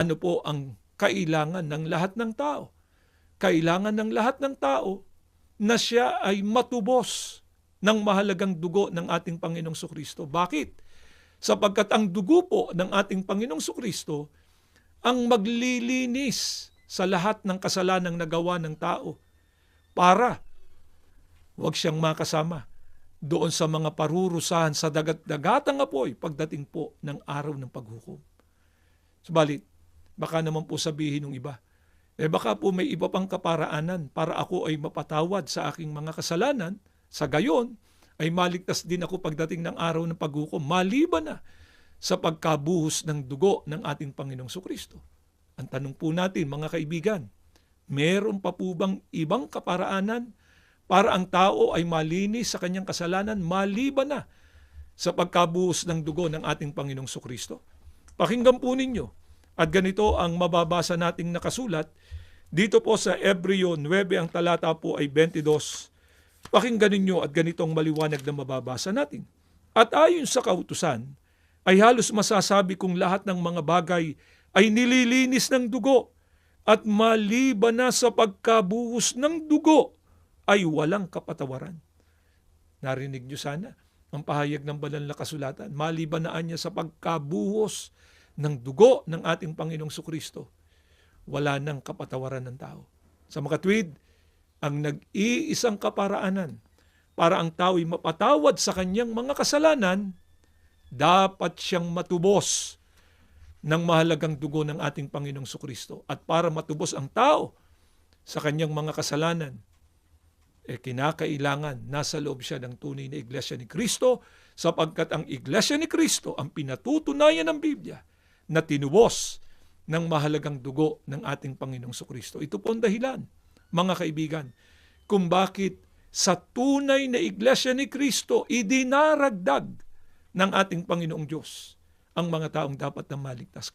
Ano po ang kailangan ng lahat ng tao? Kailangan ng lahat ng tao na siya ay matubos ng mahalagang dugo ng ating Panginoong Sukristo. Bakit? Sapagkat ang dugo po ng ating Panginoong Sukristo ang maglilinis sa lahat ng kasalanang nagawa ng tao para huwag siyang makasama doon sa mga parurusahan sa dagat-dagatang apoy pagdating po ng araw ng paghukom. Subalit, baka naman po sabihin ng iba, baka po may iba pang kaparaanan para ako ay mapatawad sa aking mga kasalanan, sa gayon ay maligtas din ako pagdating ng araw ng paghukom, maliban na sa pagkabuhos ng dugo ng ating Panginoong Sukristo. Ang tanong po natin, mga kaibigan, meron pa po bang ibang kaparaanan para ang tao ay malinis sa kanyang kasalanan maliban na sa pagkabuhos ng dugo ng ating Panginoong Sukristo? Pakinggan po ninyo. At ganito ang mababasa nating nakasulat dito po sa Hebreo 9, ang talata po ay 22. Pakinggan ninyo at ganitong maliwanag na mababasa natin. At ayon sa kautusan, ay halos masasabi kong lahat ng mga bagay ay nililinis ng dugo at maliban na sa pagkabuhos ng dugo ay walang kapatawaran. Narinig nyo sana ang pahayag ng banal na kasulatan. Maliban na niya sa pagkabuhos ng dugo ng ating Panginoong Sukristo, wala nang kapatawaran ng tao. Sa makatwid, ang nag-iisang kaparaanan para ang tao'y mapatawad sa kanyang mga kasalanan, dapat siyang matubos ng mahalagang dugo ng ating Panginoong Sukristo. At para matubos ang tao sa kanyang mga kasalanan, kinakailangan nasa loob siya ng tunay na Iglesia ni Kristo, sapagkat ang Iglesia ni Kristo ang pinatutunayan ng Biblia na tinubos ng mahalagang dugo ng ating Panginoong Sukristo. Ito po ang dahilan, mga kaibigan, kung bakit sa tunay na Iglesia ni Kristo idinaragdag ng ating Panginoong Diyos ang mga taong dapat na maligtas.